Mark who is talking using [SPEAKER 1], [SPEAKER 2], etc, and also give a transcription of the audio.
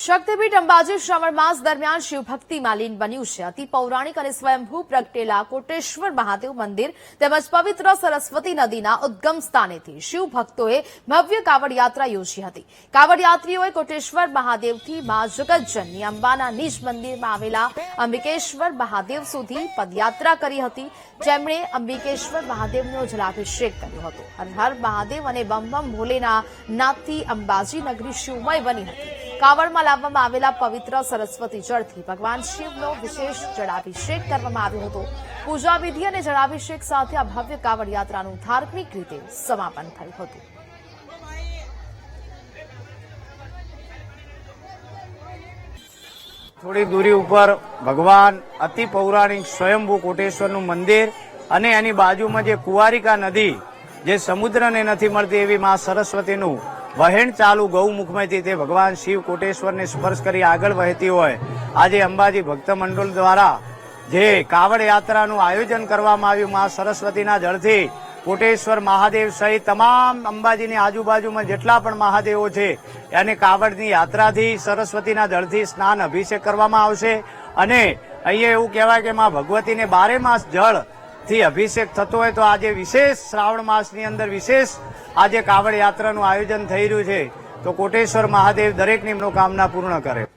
[SPEAKER 1] શક્તિપીઠ અંબાજી શ્રાવણ માસ દરમિયાન શિવભક્તિમાં લીન બન્યું છે. અતિ પૌરાણિક અને સ્વયંભૂ પ્રગટેલા કોટેશ્વર મહાદેવ મંદિર તેમજ પવિત્ર સરસ્વતી નદીના ઉદ્ગમ સ્થાનેથી શિવભક્તોએ ભવ્ય કાવડ યાત્રા યોજી હતી. કાવડ યાત્રીઓએ કોટેશ્વર મહાદેવથી મા જગતજનની અંબાના નિજ મંદિરમાં આવેલા અંબિકેશ્વર મહાદેવ સુધી પદયાત્રા કરી હતી. જેમણે અંબિકેશ્વર મહાદેવનો જલાભિષેક કર્યો હતો. હર હર મહાદેવ અને બમ બમ ભોલેના નાદથી અંબાજી નગરી શિવમય બની હતી. કાવડમાં લાવવામાં આવેલા પવિત્ર સરસ્વતી જળથી ભગવાન શિવનો વિશેષ જળાભિષેક કરવામાં આવ્યો હતો. પૂજા વિધિ અને જળાભિષેક સાથે આ ભવ્ય કાવડ યાત્રાનું ધાર્મિક રીતે સમાપન થયું હતું.
[SPEAKER 2] થોડી દૂરી ઉપર ભગવાન અતિ પૌરાણિક સ્વયંભૂ કોટેશ્વરનું મંદિર અને એની બાજુમાં જે કુંવારિકા નદી જે સમુદ્રને નથી મળતી એવી મા સરસ્વતીનું વહેણ ચાલુ ગૌમુખમાંથી તે ભગવાન શિવ કોટેશ્વરને સ્પર્શ કરી આગળ વહેતી હોય. આજે અંબાજી ભક્ત મંડળ દ્વારા જે કાવડ યાત્રાનું આયોજન કરવામાં આવ્યું મા સરસ્વતીના જળથી કોટેશ્વર મહાદેવ સહિત તમામ અંબાજીની આજુબાજુમાં જેટલા પણ મહાદેવો છે એને કાવડની યાત્રાથી સરસ્વતીના જળથી સ્નાન અભિષેક કરવામાં આવશે. અને અહીંયા એવું કહેવાય કે મા ભગવતીને 12 માસ જળથી અભિષેક થતો હોય તો આજે વિશેષ શ્રાવણ માસની અંદર વિશેષ આજે કાવડ યાત્રાનું આયોજન થઈ રહ્યું છે. તો કોટેશ્વર મહાદેવ દરેકની મનોકામના પૂર્ણ કરે.